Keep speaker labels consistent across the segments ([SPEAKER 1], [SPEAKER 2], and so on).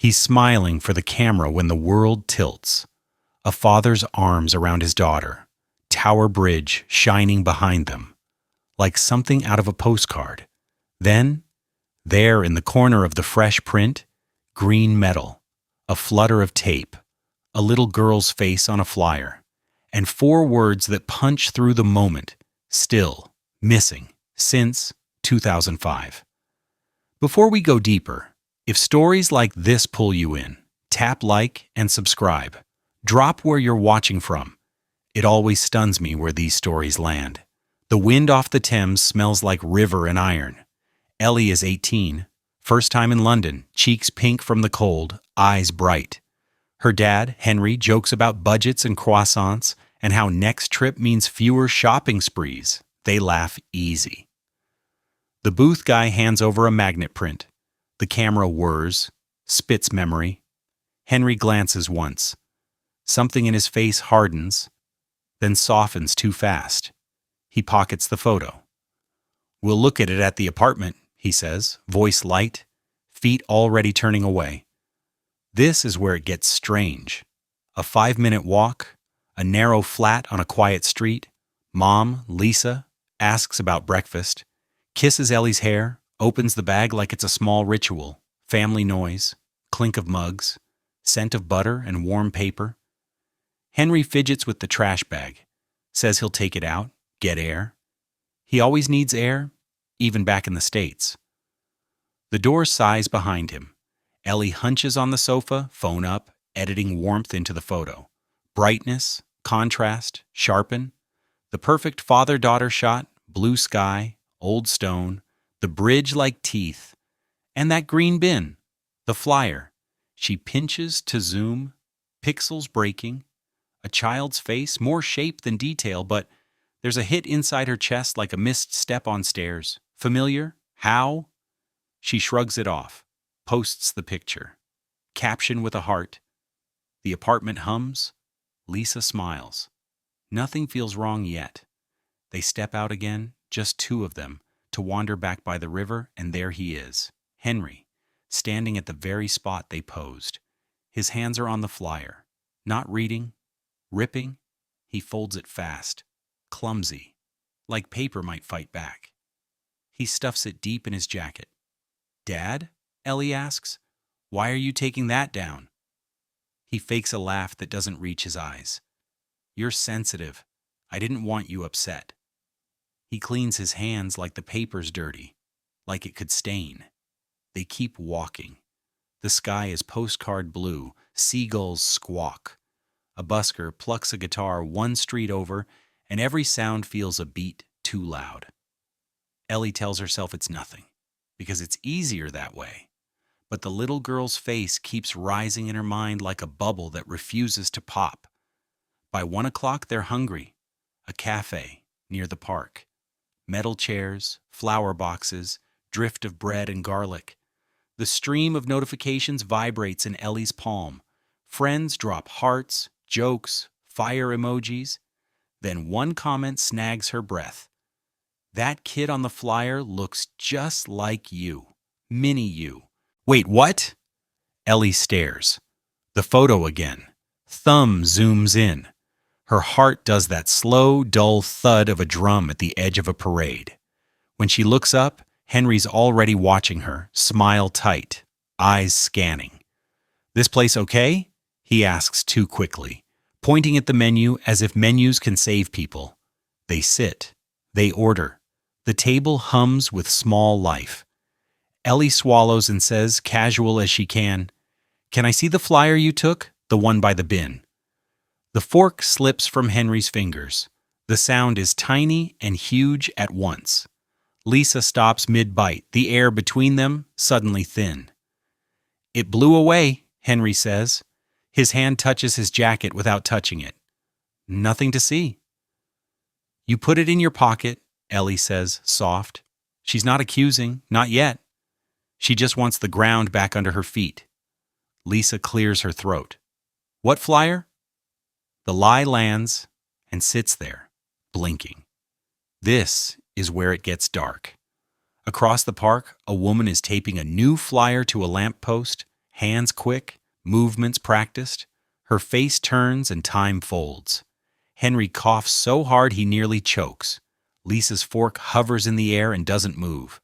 [SPEAKER 1] He's smiling for the camera when the world tilts. A father's arms around his daughter, Tower Bridge shining behind them, like something out of a postcard. Then, there in the corner of the fresh print, green metal, a flutter of tape, a little girl's face on a flyer, and 4 words that punch through the moment, still, missing, since 2005. Before we go deeper, if stories like this pull you in, tap like and subscribe. Drop where you're watching from. It always stuns me where these stories land. The wind off the Thames smells like river and iron. Ellie is 18, first time in London, cheeks pink from the cold, eyes bright. Her dad, Henry, jokes about budgets and croissants and how next trip means fewer shopping sprees. They laugh easy. The booth guy hands over a magnet print. The camera whirs, spits memory. Henry glances once. Something in his face hardens, then softens too fast. He pockets the photo. "We'll look at it at the apartment," he says, voice light, feet already turning away. This is where it gets strange. A 5-minute walk, a narrow flat on a quiet street. Mom, Lisa, asks about breakfast, kisses Ellie's hair, opens the bag like it's a small ritual. Family noise, clink of mugs, scent of butter and warm paper. Henry fidgets with the trash bag, says he'll take it out, get air. He always needs air, even back in the States. The door sighs behind him. Ellie hunches on the sofa, phone up, editing warmth into the photo. Brightness, contrast, sharpen. The perfect father-daughter shot, blue sky, old stone, the bridge like teeth, and that green bin, the flyer. She pinches to zoom, pixels breaking. A child's face, more shape than detail, but there's a hit inside her chest like a missed step on stairs. Familiar? How? She shrugs it off, posts the picture. Caption with a heart. The apartment hums. Lisa smiles. Nothing feels wrong yet. They step out again, just 2 of them, to wander back by the river, and there he is, Henry, standing at the very spot they posed. His hands are on the flyer, not reading, ripping. He folds it fast, clumsy, like paper might fight back. He stuffs it deep in his jacket. "Dad?" Ellie asks. "Why are you taking that down?" He fakes a laugh that doesn't reach his eyes. "You're sensitive. I didn't want you upset." He cleans his hands like the paper's dirty, like it could stain. They keep walking. The sky is postcard blue, seagulls squawk. A busker plucks a guitar 1 street over, and every sound feels a beat too loud. Ellie tells herself it's nothing, because it's easier that way. But the little girl's face keeps rising in her mind like a bubble that refuses to pop. By 1 o'clock, they're hungry. A cafe near the park. Metal chairs, flower boxes, drift of bread and garlic. The stream of notifications vibrates in Ellie's palm. Friends drop hearts, jokes, fire emojis. Then one comment snags her breath. "That kid on the flyer looks just like you. Mini you." "Wait, what?" Ellie stares. The photo again. Thumb zooms in. Her heart does that slow, dull thud of a drum at the edge of a parade. When she looks up, Henry's already watching her, smile tight, eyes scanning. "This place okay?" he asks too quickly, pointing at the menu as if menus can save people. They sit. They order. The table hums with small life. Ellie swallows and says, casual as she can, "Can I see the flyer you took? The one by the bin." The fork slips from Henry's fingers. The sound is tiny and huge at once. Lisa stops mid-bite, the air between them suddenly thin. "It blew away," Henry says. His hand touches his jacket without touching it. "Nothing to see." "You put it in your pocket," Ellie says, soft. She's not accusing, not yet. She just wants the ground back under her feet. Lisa clears her throat. "What flyer?" The lie lands and sits there, blinking. This is where it gets dark. Across the park, a woman is taping a new flyer to a lamppost, Hands quick, movements practiced. Her face turns and time folds. Henry coughs so hard he nearly chokes. Lisa's fork hovers in the air and doesn't move.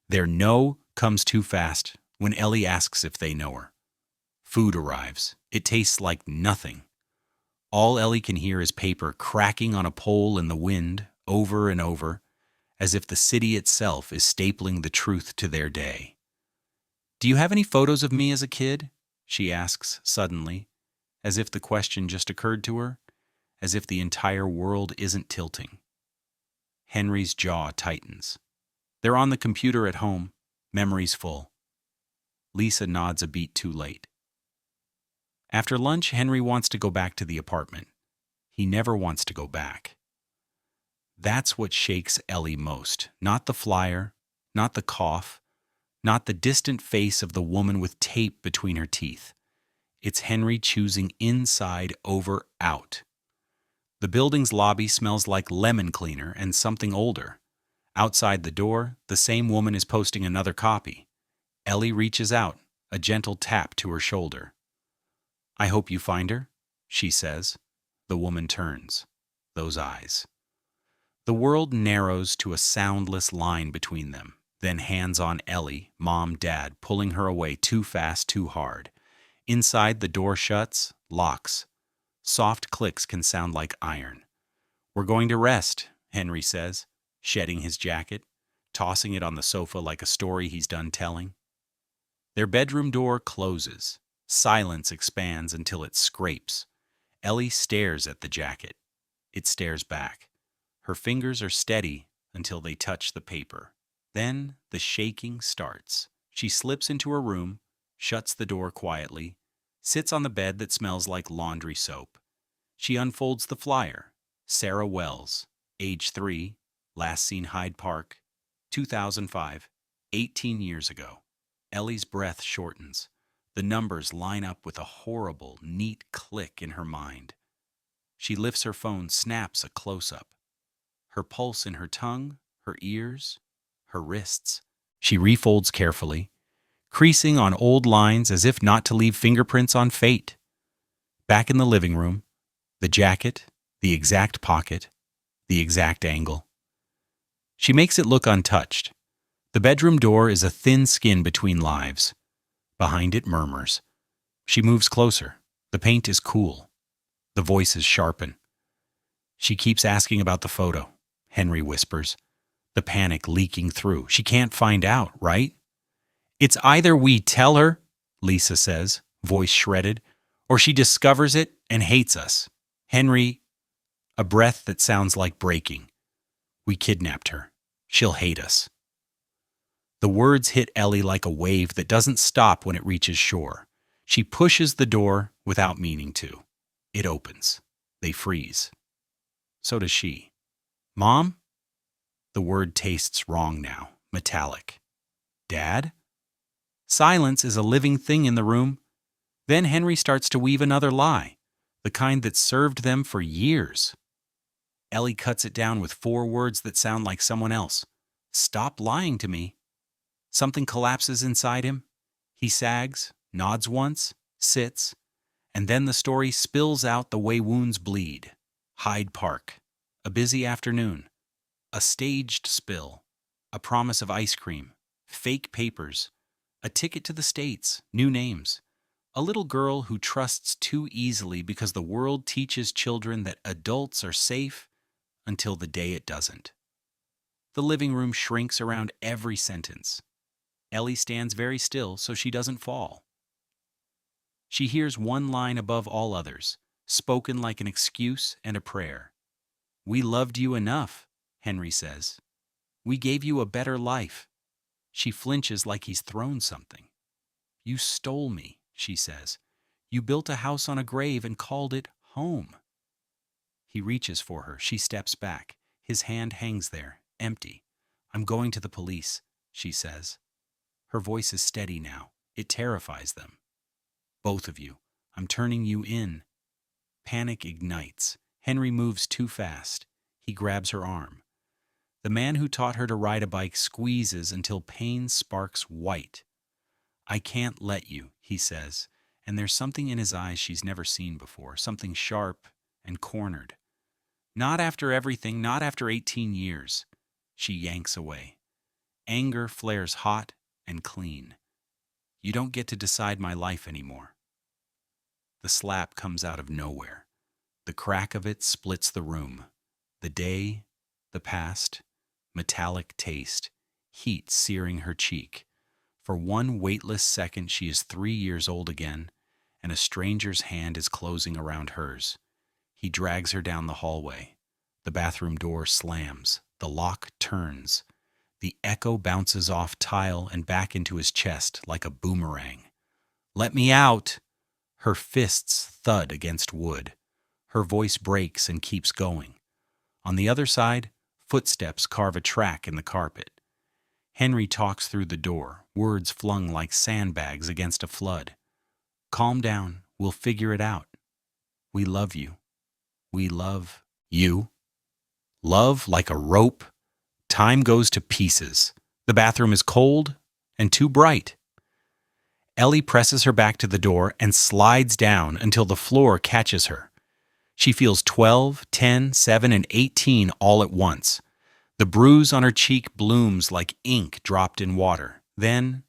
[SPEAKER 1] Their no comes too fast when Ellie asks if they know her. Food arrives. It tastes like nothing. All Ellie can hear is paper cracking on a pole in the wind over and over, as if the city itself is stapling the truth to their day. "Do you have any photos of me as a kid?" she asks suddenly, as if the question just occurred to her, as if the entire world isn't tilting. Henry's jaw tightens. They're on the computer at home, memories full. Lisa nods a beat too late. After lunch, Henry wants to go back to the apartment. He never wants to go back. That's what shakes Ellie most. Not the flyer, not the cough, not the distant face of the woman with tape between her teeth. It's Henry choosing inside over out. The building's lobby smells like lemon cleaner and something older. Outside the door, the same woman is posting another copy. Ellie reaches out, a gentle tap to her shoulder. "I hope you find her," she says. The woman turns. Those eyes. The world narrows to a soundless line between them. Then hands on Ellie, mom, dad, pulling her away too fast, too hard. Inside, the door shuts, locks. Soft clicks can sound like iron. "We're going to rest," Henry says, shedding his jacket, tossing it on the sofa like a story he's done telling. Their bedroom door closes. Silence expands until it scrapes. Ellie stares at the jacket. It stares back. Her fingers are steady until they touch the paper. Then the shaking starts. She slips into her room, shuts the door quietly, sits on the bed that smells like laundry soap. She unfolds the flyer. Sarah Wells, age 3, last seen Hyde Park, 2005, 18 years ago. Ellie's breath shortens. The numbers line up with a horrible, neat click in her mind. She lifts her phone, snaps a close-up. Her pulse in her tongue, her ears, her wrists. She refolds carefully, creasing on old lines as if not to leave fingerprints on fate. Back in the living room, the jacket, the exact pocket, the exact angle. She makes it look untouched. The bedroom door is a thin skin between lives. Behind it murmurs. She moves closer. The paint is cool. The voices sharpen. She keeps asking about the photo, Henry whispers, the panic leaking through. She can't find out, right? "It's either we tell her," Lisa says, voice shredded, "or she discovers it and hates us. Henry," a breath that sounds like breaking, "we kidnapped her. She'll hate us." The words hit Ellie like a wave that doesn't stop when it reaches shore. She pushes the door without meaning to. It opens. They freeze. So does she. "Mom?" The word tastes wrong now, metallic. "Dad?" Silence is a living thing in the room. Then Henry starts to weave another lie, the kind that served them for years. Ellie cuts it down with 4 words that sound like someone else. "Stop lying to me." Something collapses inside him. He sags, nods once, sits, and then the story spills out the way wounds bleed. Hyde Park. A busy afternoon. A staged spill. A promise of ice cream. Fake papers. A ticket to the States. New names. A little girl who trusts too easily because the world teaches children that adults are safe until the day it doesn't. The living room shrinks around every sentence. Ellie stands very still so she doesn't fall. She hears one line above all others, spoken like an excuse and a prayer. "We loved you enough," Henry says. "We gave you a better life." She flinches like he's thrown something. "You stole me," she says. "You built a house on a grave and called it home." He reaches for her. She steps back. His hand hangs there, empty. "I'm going to the police," she says. Her voice is steady now. It terrifies them. "Both of you. I'm turning you in." Panic ignites. Henry moves too fast. He grabs her arm. The man who taught her to ride a bike squeezes until pain sparks white. I can't let you, he says, and there's something in his eyes she's never seen before, something sharp and cornered. Not after everything, not after 18 years. She yanks away. Anger flares hot and clean. You don't get to decide my life anymore. The slap comes out of nowhere. The crack of it splits the room. The day, the past, metallic taste, heat searing her cheek. For one weightless second, she is 3 years old again, and a stranger's hand is closing around hers. He drags her down the hallway. The bathroom door slams. The lock turns. The echo bounces off tile and back into his chest like a boomerang. Let me out! Her fists thud against wood. Her voice breaks and keeps going. On the other side, footsteps carve a track in the carpet. Henry talks through the door, words flung like sandbags against a flood. Calm down, we'll figure it out. We love you. We love you. Love like a rope. Time goes to pieces. The bathroom is cold and too bright. Ellie presses her back to the door and slides down until the floor catches her. She feels 12, 10, 7, and 18 all at once. The bruise on her cheek blooms like ink dropped in water. Then,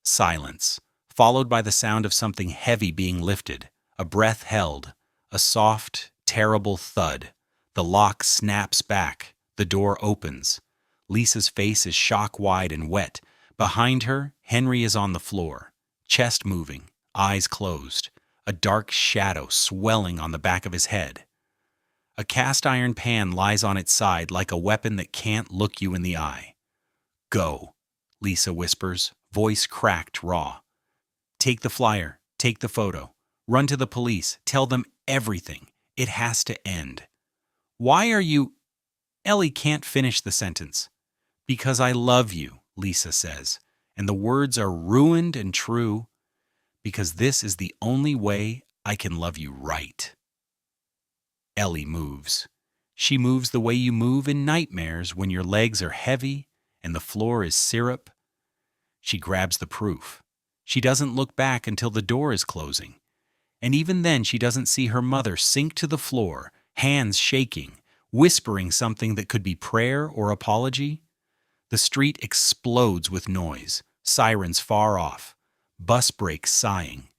[SPEAKER 1] silence, followed by the sound of something heavy being lifted, a breath held, a soft, terrible thud. The lock snaps back. The door opens. Lisa's face is shock-wide and wet. Behind her, Henry is on the floor, chest moving, eyes closed, a dark shadow swelling on the back of his head. A cast-iron pan lies on its side like a weapon that can't look you in the eye. Go, Lisa whispers, voice cracked raw. Take the flyer, take the photo, run to the police, tell them everything. It has to end. Why are you... Ellie can't finish the sentence. Because I love you, Lisa says, and the words are ruined and true, because this is the only way I can love you right. Ellie moves. She moves the way you move in nightmares when your legs are heavy and the floor is syrup. She grabs the proof. She doesn't look back until the door is closing. And even then she doesn't see her mother sink to the floor, hands shaking, whispering something that could be prayer or apology. The street explodes with noise, sirens far off, bus brakes sighing,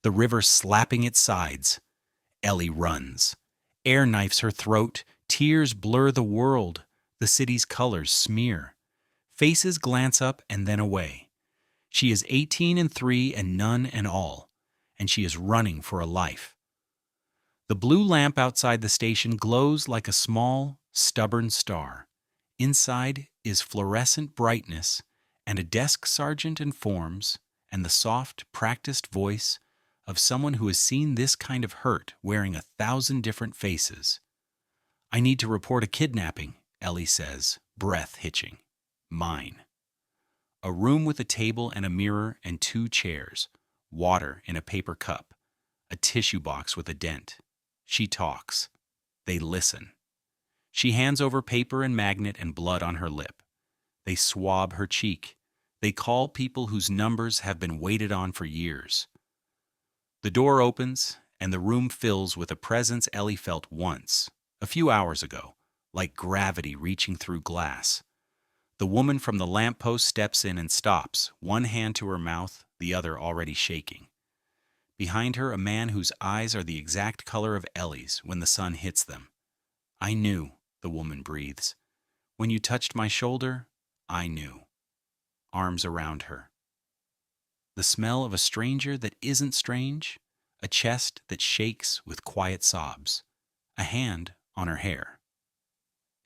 [SPEAKER 1] the river slapping its sides. Ellie runs. Air knifes her throat, tears blur the world, the city's colors smear. Faces glance up and then away. She is 18 and 3 and none and all, and she is running for a life. The blue lamp outside the station glows like a small, stubborn star. Inside is fluorescent brightness and a desk sergeant in forms and the soft, practiced voice of someone who has seen this kind of hurt wearing 1,000 different faces. I need to report a kidnapping, Ellie says, breath hitching. Mine. A room with a table and a mirror and 2 chairs, water in a paper cup, a tissue box with a dent. She talks. They listen. She hands over paper and magnet and blood on her lip. They swab her cheek. They call people whose numbers have been waited on for years. The door opens, and the room fills with a presence Ellie felt once, a few hours ago, like gravity reaching through glass. The woman from the lamppost steps in and stops, one hand to her mouth, the other already shaking. Behind her, a man whose eyes are the exact color of Ellie's when the sun hits them. I knew, the woman breathes. When you touched my shoulder, I knew. Arms around her. The smell of a stranger that isn't strange, a chest that shakes with quiet sobs, a hand on her hair.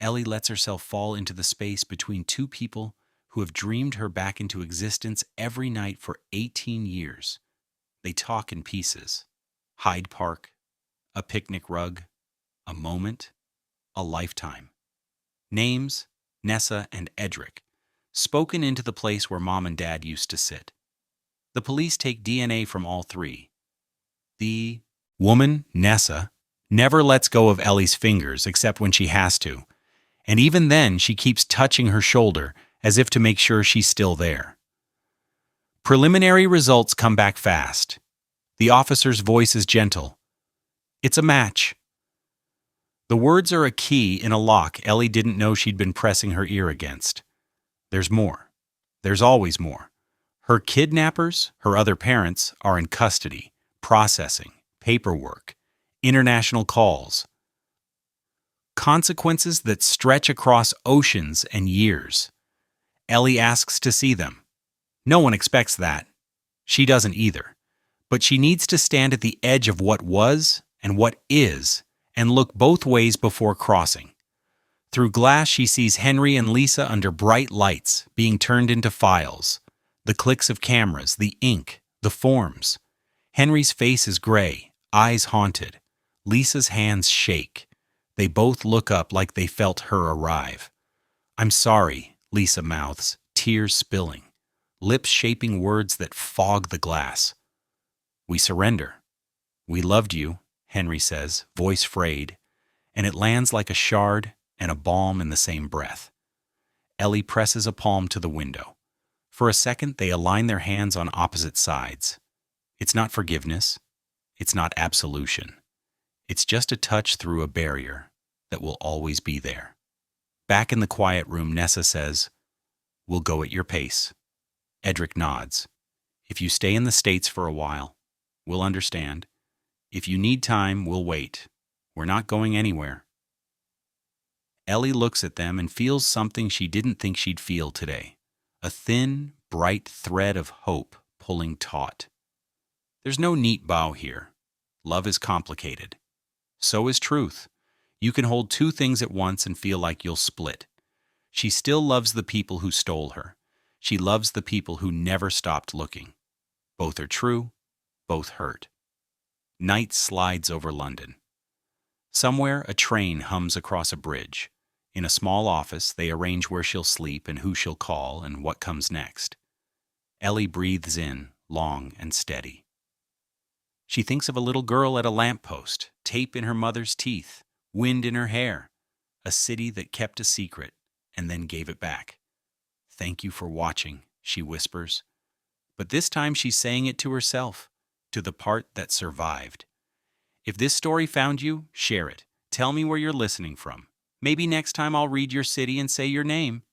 [SPEAKER 1] Ellie lets herself fall into the space between 2 people who have dreamed her back into existence every night for 18 years. They talk in pieces. Hyde Park, a picnic rug, a moment, a lifetime. Names, Nessa and Edric, spoken into the place where Mom and Dad used to sit. The police take DNA from all 3. The woman, Nessa, never lets go of Ellie's fingers except when she has to, and even then she keeps touching her shoulder as if to make sure she's still there. Preliminary results come back fast. The officer's voice is gentle. It's a match. The words are a key in a lock Ellie didn't know she'd been pressing her ear against. There's more. There's always more. Her kidnappers, her other parents, are in custody, processing, paperwork, international calls. Consequences that stretch across oceans and years. Ellie asks to see them. No one expects that. She doesn't either. But she needs to stand at the edge of what was and what is and look both ways before crossing. Through glass, she sees Henry and Lisa under bright lights, being turned into files. The clicks of cameras, the ink, the forms. Henry's face is gray, eyes haunted. Lisa's hands shake. They both look up like they felt her arrive. "I'm sorry," Lisa mouths, tears spilling, lips shaping words that fog the glass. "We surrender. We loved you," Henry says, voice frayed, and it lands like a shard and a balm in the same breath. Ellie presses a palm to the window. For a second, they align their hands on opposite sides. It's not forgiveness. It's not absolution. It's just a touch through a barrier that will always be there. Back in the quiet room, Nessa says, "We'll go at your pace." Edric nods. "If you stay in the States for a while, we'll understand. If you need time, we'll wait. We're not going anywhere." Ellie looks at them and feels something she didn't think she'd feel today. A thin, bright thread of hope pulling taut. There's no neat bow here. Love is complicated. So is truth. You can hold two things at once and feel like you'll split. She still loves the people who stole her. She loves the people who never stopped looking. Both are true, both hurt. Night slides over London. Somewhere, a train hums across a bridge. In a small office, they arrange where she'll sleep and who she'll call and what comes next. Ellie breathes in, long and steady. She thinks of a little girl at a lamppost, tape in her mother's teeth, wind in her hair, a city that kept a secret and then gave it back. "Thank you for watching," she whispers. But this time she's saying it to herself, to the part that survived. If this story found you, share it. Tell me where you're listening from. Maybe next time I'll read your city and say your name.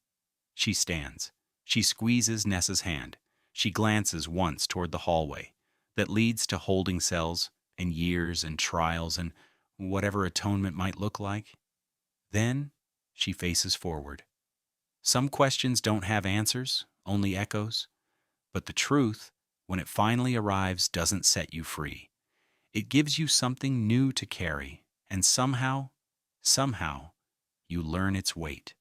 [SPEAKER 1] She stands. She squeezes Nessa's hand. She glances once toward the hallway that leads to holding cells and years and trials and whatever atonement might look like. Then she faces forward. Some questions don't have answers, only echoes. But the truth, when it finally arrives, doesn't set you free. It gives you something new to carry, and somehow, you learn its weight.